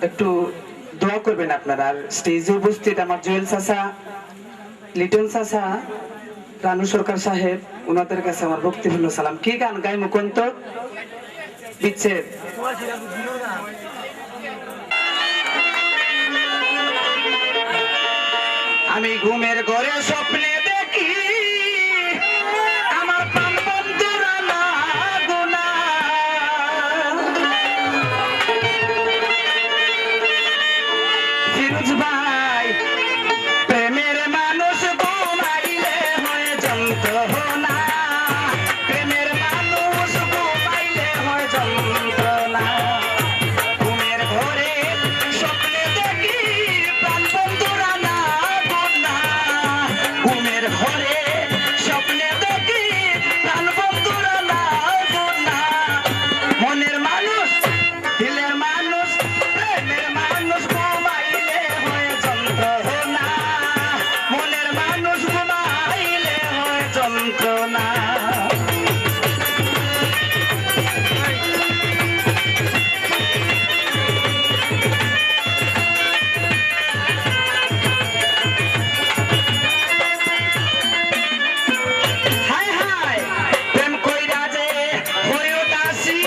একটু দোয়া করবেন আপনারা। আর স্টেজে উপস্থিত আমার জুয়েল চাচা, লিটন চাচা, রানু সরকার সাহেব, ওনাদের কাছে আমার ভক্তিপূর্ণ সালাম। কি গান গাই মুকুন্ত বিচ্ছেদ? আমি ঘুমের ঘরে স্বপ্নে দেখি আমার প্রাণ বন্ধুরা না গুনা, ফিরোজ ভাই প্রেমের মানুষ ঘুমাইলে হয় যন্ত্রণা, প্রেমের মানুষ ঘুমাইলে হয় যন্ত্রণা। ঘুমের ঘরে স্বপ্নে দেখি প্রাণ বন্ধুরা না গুনা, ঘুমের ঘরে স্বপ্নে দেখি প্রাণ বন্ধুরা না গুনা। মনের মানুষ দিলের মানুষ প্রেমের মানুষ ঘুমাইলে হয় যন্ত্রণা, মনের মানুষ ঘুমাইলে হয় যন্ত্রণা। হায় হায় প্রেম কইরা যে হইও দাসী,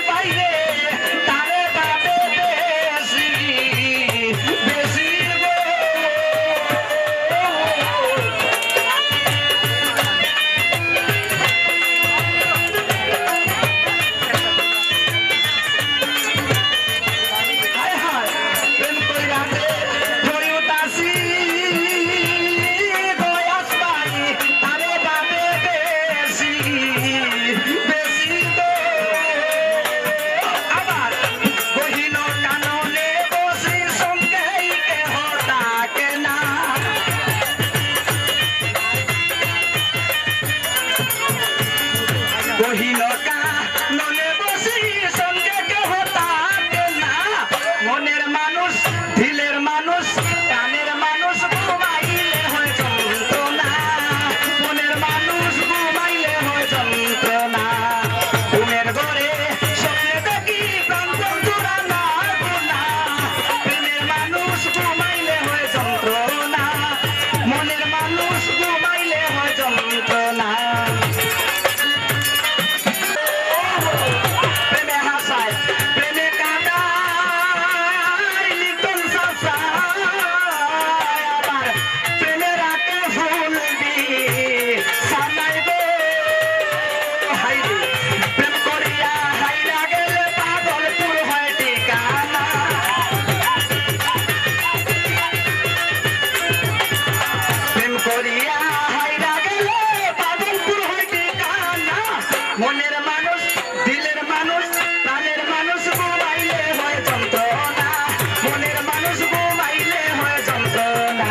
বাইরে তারে ভাবে বেশি বেশি গো। হায় হায় প্রেম কইরা যে হইও দাসী, দয়াস ভাই তারে ভাবে বেশি বেশি গো। আবার কহিল কাননে বসি সঙ্গেই কেহ ডাকে না, কহিল কাননে বসি সঙ্গে কেহ ডাকে না। মনের মানুষ দিলের মানুষ কানের মানুষ ঘুমাইলে হয় যন্ত্রণা, মনের মানুষ ঘুমাইলে হয় যন্ত্রণা। ঘুমের ঘরে স্বপ্নে দেখি প্রাণ বন্ধুরা না গুনা, প্রেমের মানুষ ঘুমাইলে হয় যন্ত্রণা, মনের মানুষ ঘুমাইলে হয় যন্ত্রণা। প্রেমে হাসায় প্রেমে কাঁদায় লিটন চাচা, আবার প্রেমে রাতে ফুল সানাই গো। হাইরে প্রেম করিয়া হাইরা গেলে পাগলপুর হয় ঠিকানা, প্রেম করিয়া হাইরা গেলে পাগলপুর হয় ঠিকানা। মনের মানুষ দিলের মানুষ প্রাণের মানুষ ঘুমাইলে হয় যন্ত্রণা, মনের মানুষ ঘুমাইলে হয় যন্ত্রণা।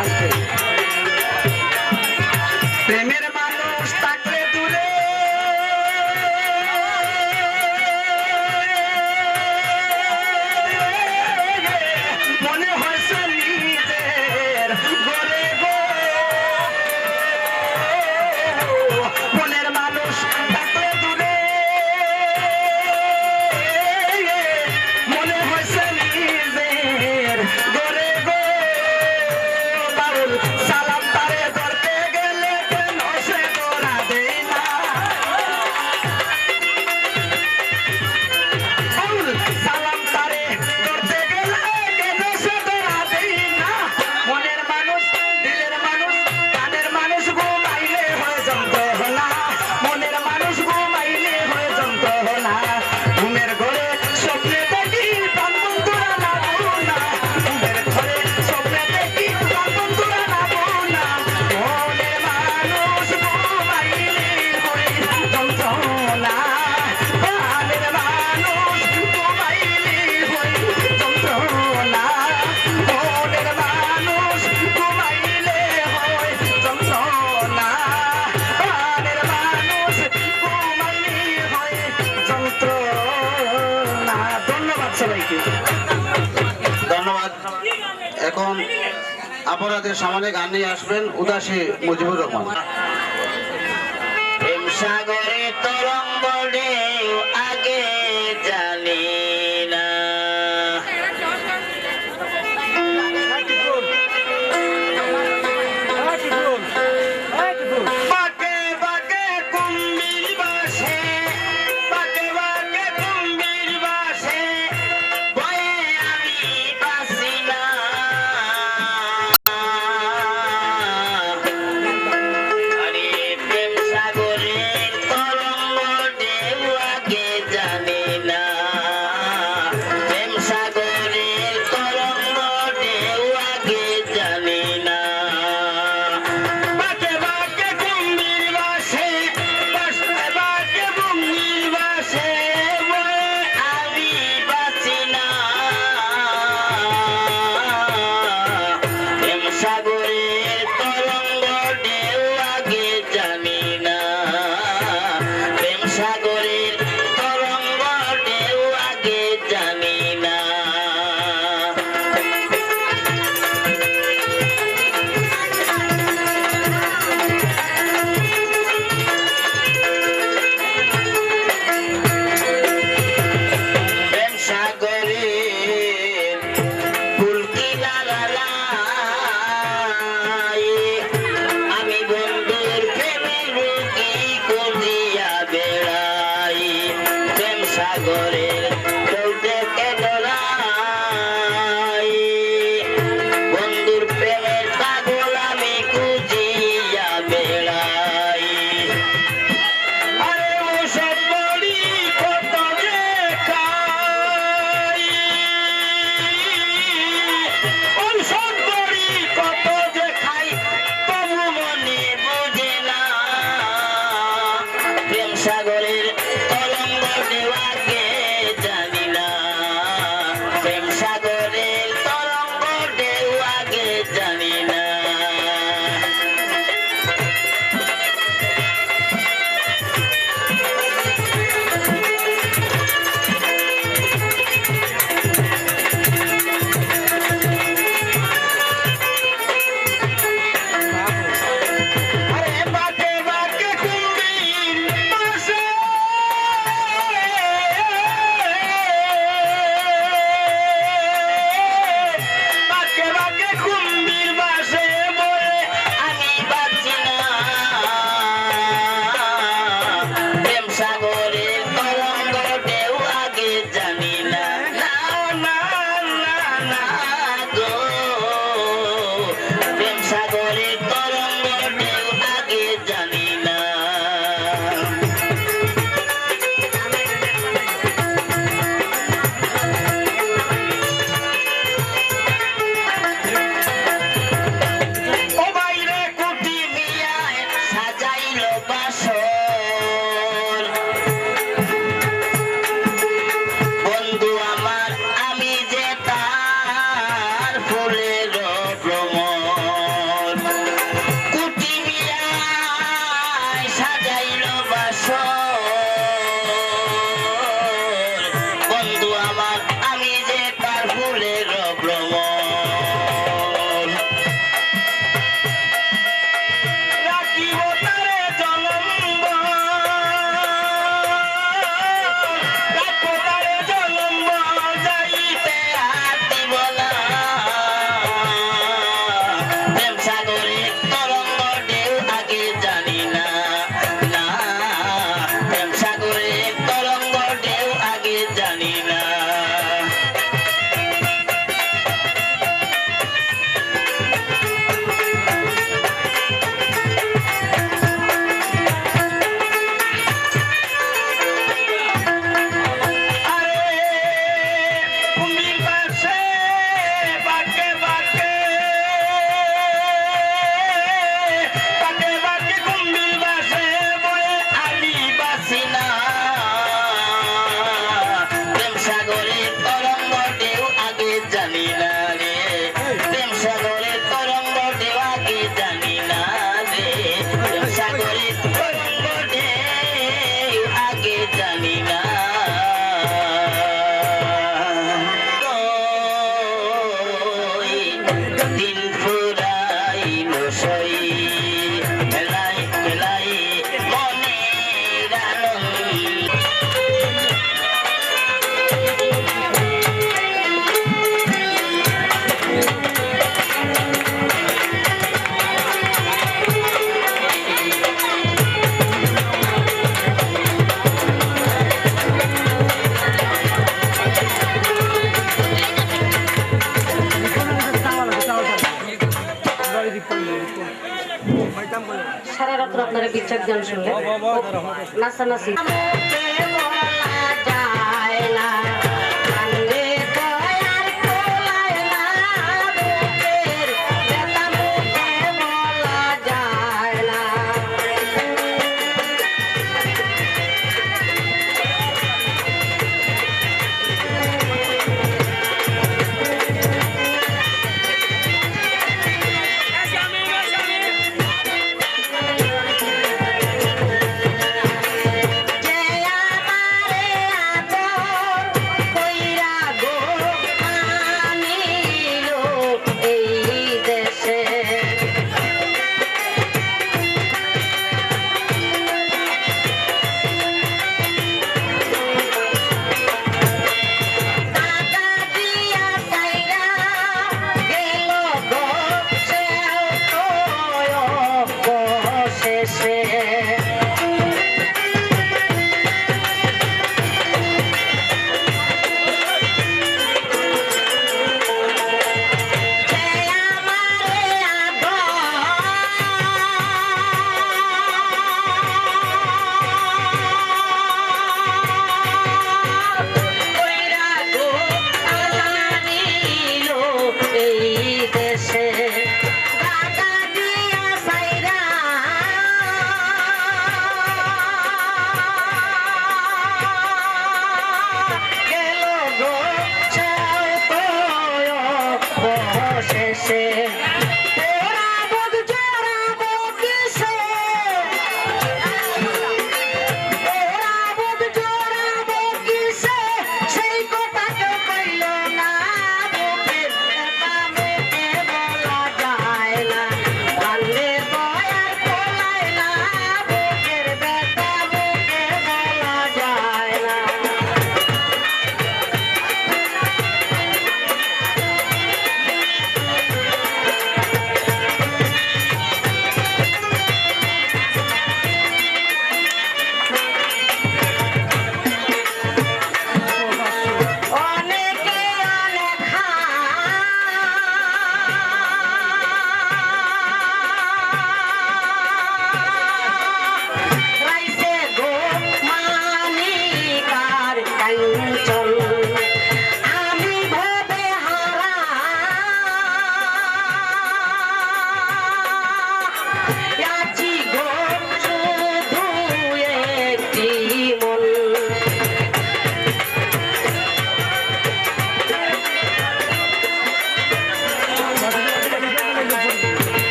আজকে প্রেমের মানুষ থাকলে দূরে সবাইকে। ধন্যবাদ। এখন আপনাদের সামনে গান নিয়ে আসবেন উদাসী মুজিবুর রহমান। সাগরে তরঙ্গ ঢেউ আগে জানি না, বাঁকে বাঁকে কুম্ভীর বাসে, বাঁকে বাঁকে কুম্ভীর বাসে, ভয়ে আমি বাঁচি না। আরে প্রেম সাগরের তরঙ্গ ঢেউ আগে জানি না, প্রেম সাগরের তরঙ্গ ঢেউ আগে জানি না। বাঁকে বাঁকে কুম্ভীর বাসে, বাঁকে বাঁকে কুম্ভীর বাসে, ভয়ে আমি বাঁচি না। প্রেম সাগরের তরঙ্গ ঢেউ আগে জানি না, প্রেম সাগরের তরঙ্গ ঢেউ আগে জানি না। প্রেম সাগরের ফুলকি লাগালাই, আমি বন্ধুর প্রেমের রোগী করিয়া বেড়াই। প্রেম সাগরের ঢেউ দেখে ডরাই, বন্ধুর প্রেমের পাগল আমি খুঁজিয়া বেড়াই। আরে ওসব বড়ি কত যে খাই, মাত্র আপনারা বিচ্ছেদ গান শুনলেন নাচানাচি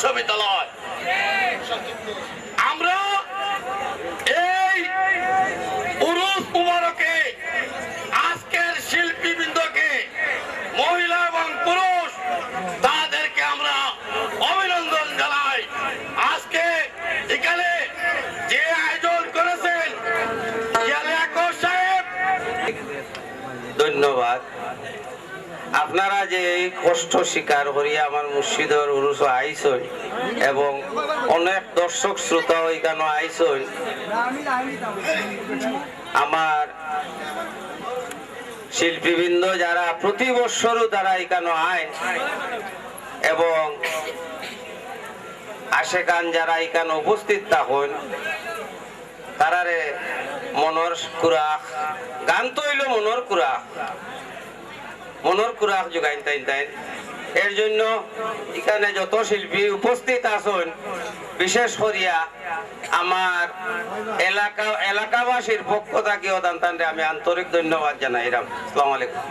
বিশ্ববিদ্যালয়। আমরা এই উরুস মুবারকে আজকের শিল্পীবৃন্দকে, মহিলা এবং পুরুষ, তাদেরকে আমরা অভিনন্দন জানাই। আজকে এখানে যে আয়োজন করেছেন জিয়ালে আকবর সাহেব, ধন্যবাদ। আপনারা যে এই কষ্ট স্বীকার করিয়া আমার মুর্শিদর উরুস আইসন এবং অনেক দর্শক শ্রোতা এখানে আইসন, আমার শিল্পীবৃন্দ যারা প্রতি বৎসরও তারা এখানে আয় এবং আশেকান যারা এখানে উপস্থিত থাকেন, তারারে মনর কুরাক, গান তো হইল মনর কুরাক যোগাইন তাইন। এর জন্য এখানে যত শিল্পী উপস্থিত আছেন, বিশেষ করিয়া আমার এলাকাবাসীর পক্ষ থাকিও দান্তানরে আমি আন্তরিক ধন্যবাদ জানাই। আসসালামু আলাইকুম।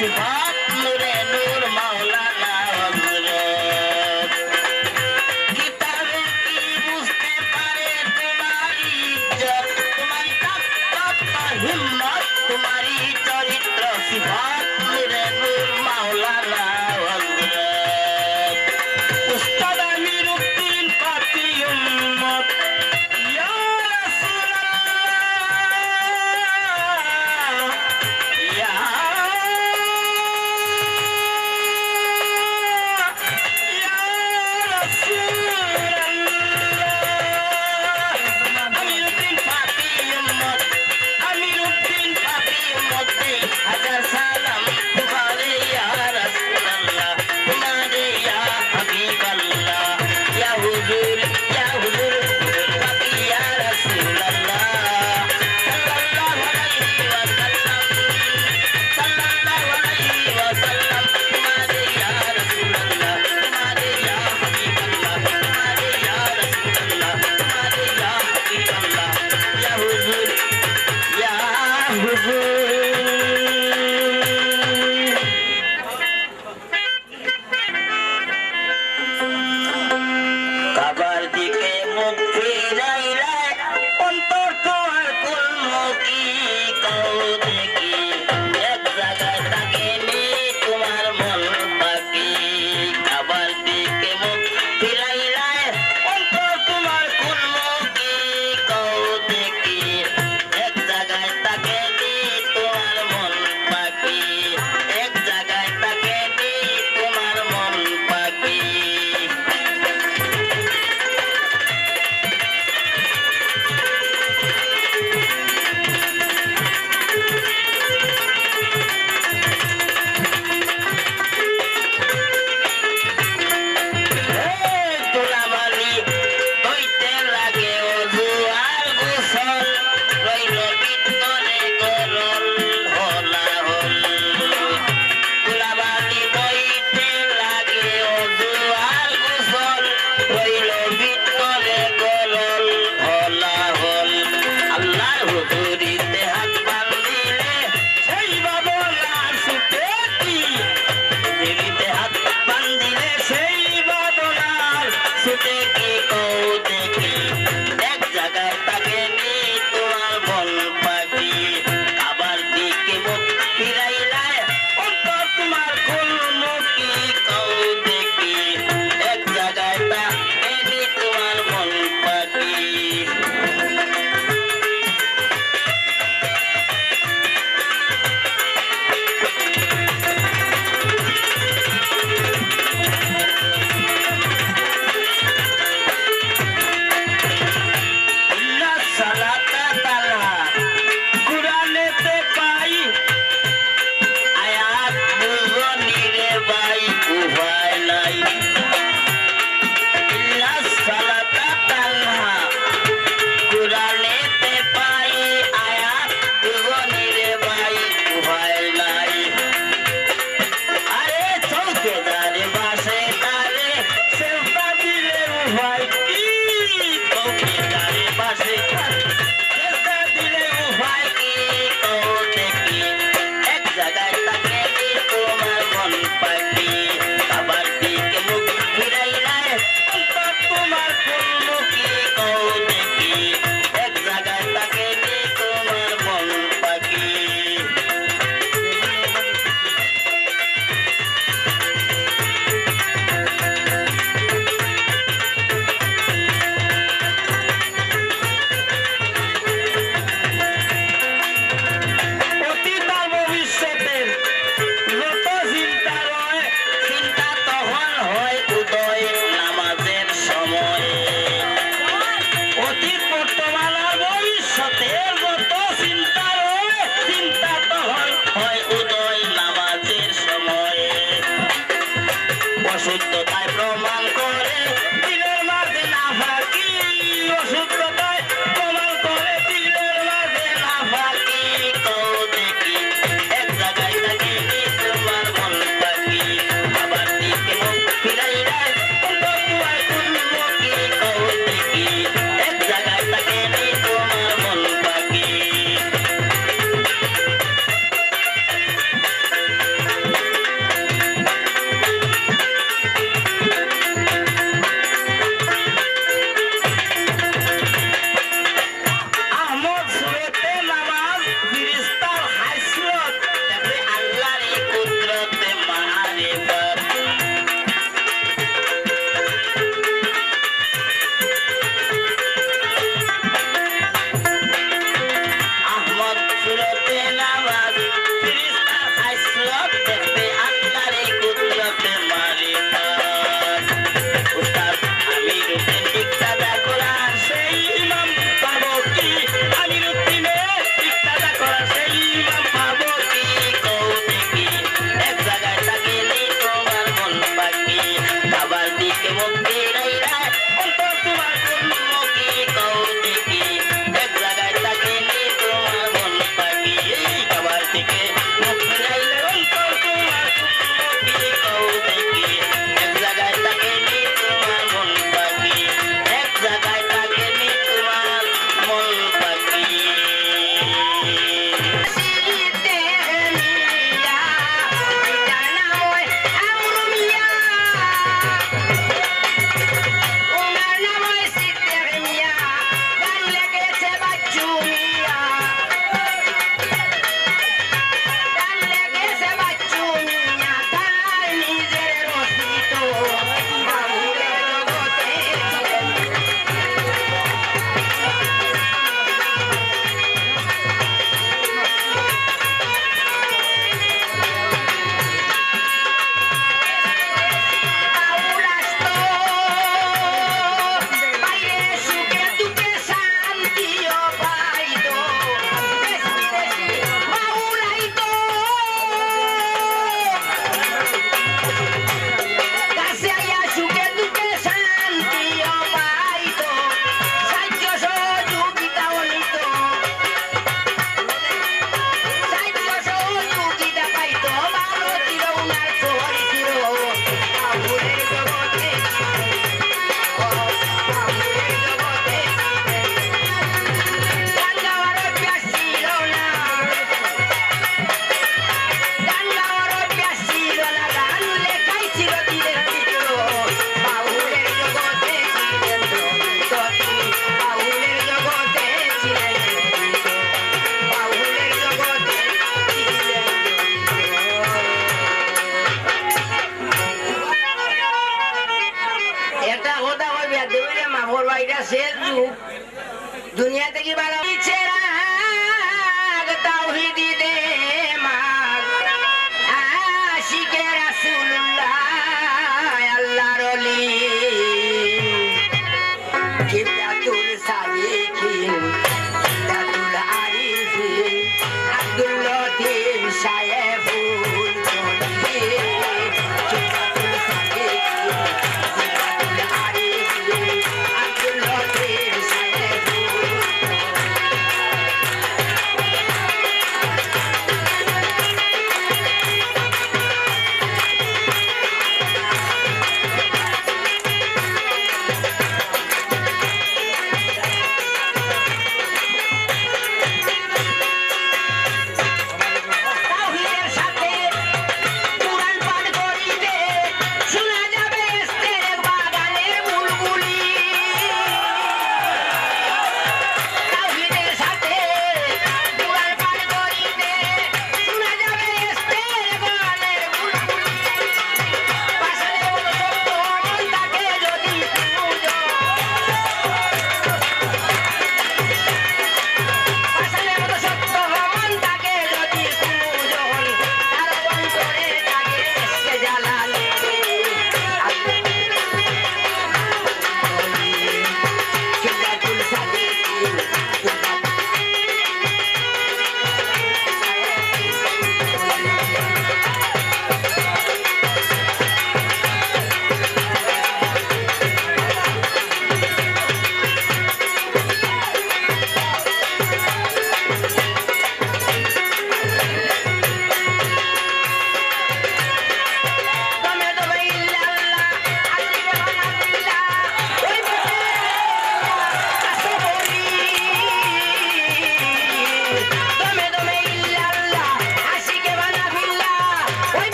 সিফাত নূরে নূর মাওলানা হযরত কিতাবে কি বুঝতে পারে তোমারি ইজ্জত তোমারি তাকওয়া হিম্মত তোমারি চরিত্র সিফাত নূরে নূর মাওলানা হযরত উস্তাদ আমিরউদ্দিন পাতি উম্মত ইয়া রাসূলুল্লাহ ইয়া আমিরউদ্দিন পাতি উম্মত আমিরউদ্দিন পাতি উম্মত হাজার সালাম তোমারে ইয়া রাসূলুল্লাহ তোমারে ইয়া হাবিবাল্লাহ ইয়া হুজুর পাতি ইয়া রাসূলুল্লাহ সাল্লাল্লাহু আলাইহি ওয়াসাল্লাম তোমারে ইয়া রাসূলুল্লাহ তোমারে ইয়া হাবিবাল্লাহ তোমারে ইয়া রাসূলুল্লাহ তোমারে ইয়া হাবিবাল্লাহ ইয়া হুজুর কাবার দিকে মুখ ফিরাইলে অন্তর তোমার কুলমুখী কও দেখি এক জায়গায় থাকেনি তোমার মন বাকি কাবার দিকে মুখ ফিরাইলে অন্তর তোমার কুলমুখী কও দেখি এক জায়গায় থাকেনি তোমার মন বাকি এক জায়গায় থাকেনি তোমার মন বাকি সুরতে নামাজ ফিরিস্তা হাসরত দেখবে আল্লাহরে কুদরতে মালিকা উস্তাদ আমিরুদ্দিন ইক্তাদা করার সেই ইমাম পাবো কি আমিরুদ্দিনের ইক্তাদা করার সেই ইমাম পাবো কি কও দেখি এক জায়গায় থাকিলে তোমার মন বাকি বাবার দিকে মুখ ফিরাইলা অন্তর তোমার কোন মুখী কও দেখি এক জায়গায় থাকিলে তোমার মন বাকি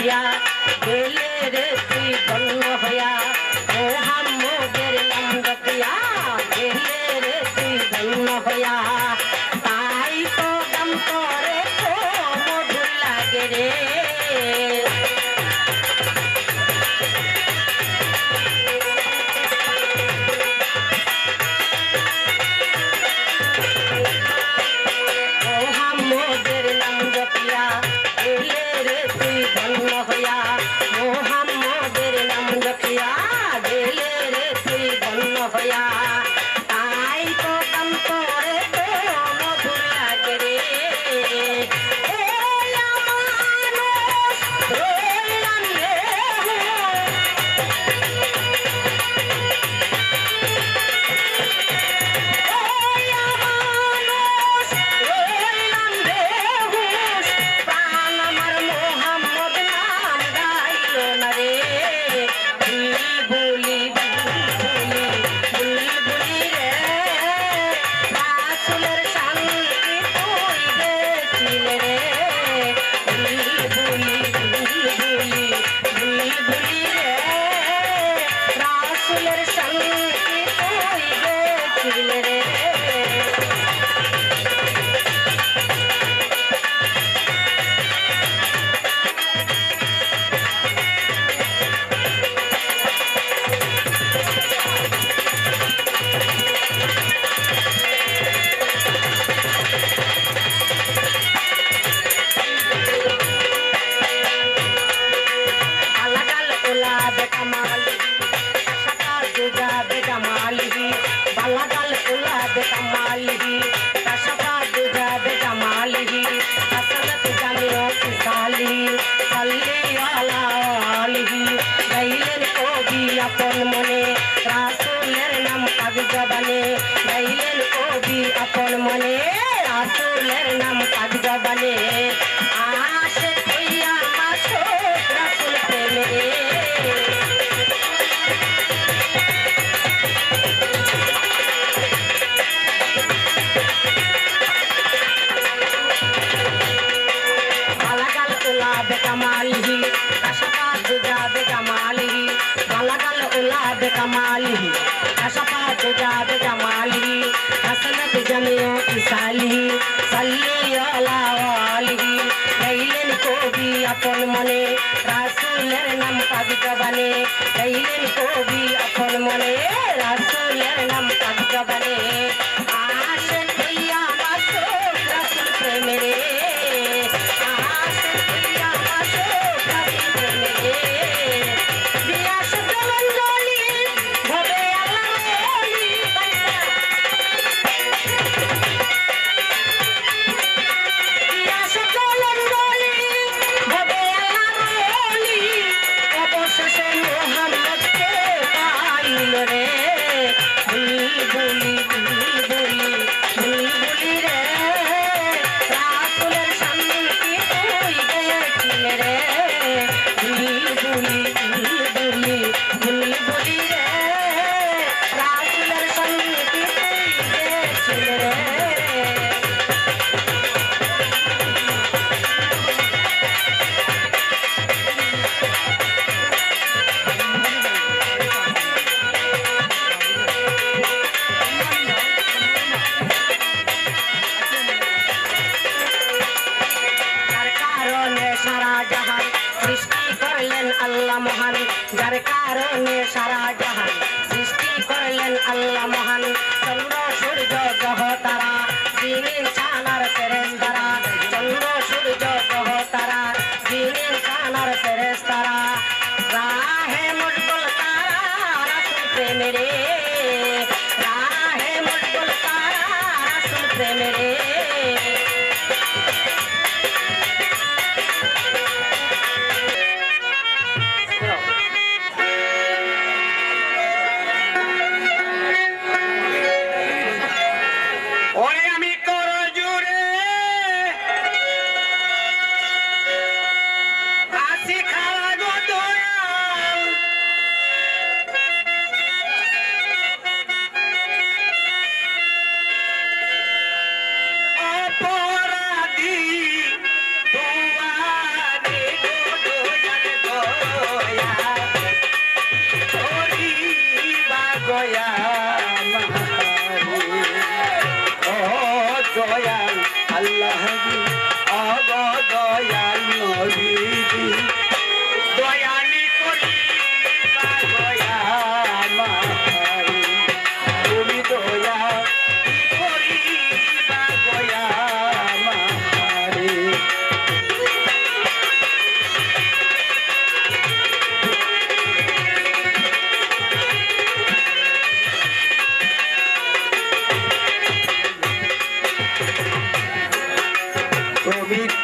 হইয়া গেলে রে তুই ধন্য হইয়া মোহাম্মদের নাম জপিয়া গেলে রে তুই ধন্য হইয়া তাই তো দাম করে তো মধুর লাগে রে মোহাম্মদের নাম জপিয়া গেলে রে তুই ধন্য হইয়া মোহাম্মদের নাম জপিয়া গেলে রে তুই ধন্য হইয়া তাই তো দাম করে তো মধুর লাগে রে এই মানুষ রইলাম রে আপন মনে রাসূলের নাম পাক জবানে গাইলেন কবি আপন মনে রাসূলের নাম পাক জবানে আশে হইয়া মাসুক রাসূল প্রেমে বালাগাল উলা বেকামালিহি কাশাফা দুজা বেকামালিহি বালাগাল উলা বেকামালিহি কাশাফা দুজা বেকামালিহি হাসনাত জামিউ ইসালিহি সাল্লি আলা আলিহি গাইলেন কবি আপন মনে রাসূলের নাম পাক জবানে গাইলেন কবি আপন মনে রাসূলের নাম পাক জবানে আশে হইয়া মাসুক রাসূল প্রেমে রে যার কারণে সারা জাহান সৃষ্টি করলেন আল্লাহ মহান চন্দ্র সূর্য গ্রহ তারা দিনের ছানার ফেরেশতারা চন্দ্র সূর্য গ্রহ তারা দিনের ছানার ফেরেশতারা রাহে মুশকুল তারা রাসূল প্রেমে রে রাহে মুশকুল তারা রাসূল প্রেমে রে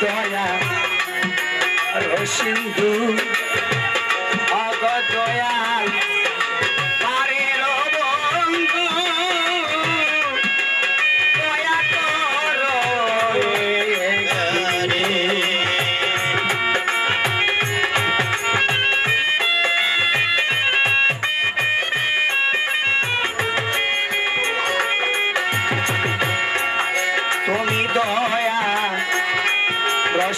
দয়া সিন্ধু অগ দয়াল পারের বন্ধু দয়া কর তুমি দয়া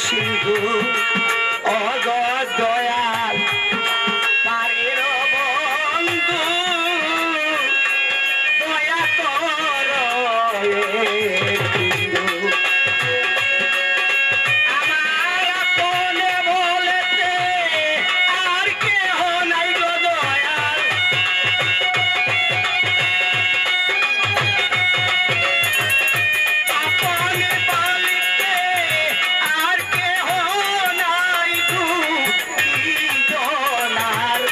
সিন্ধু অগ দয়াল পারের বন্ধু দয়া কর আমার আপনে বলেতে আর কেহ নাই গো দয়াল আপনে বলিতে আর কেহ নাই দুঃখী জনার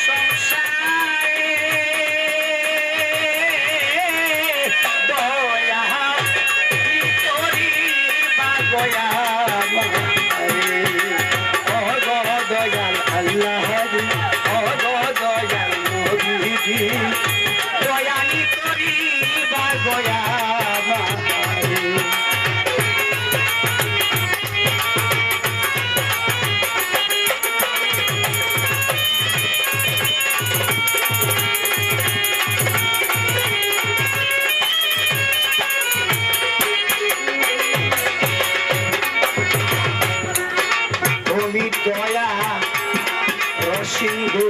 সংসারে দয়া কি করিবা গয়া মারে অগ দয়াল আল্লাহ অগ দয়াল নবীজি দয়ালি করিবা গয়া মারে তুমি দয়া সিন্ধু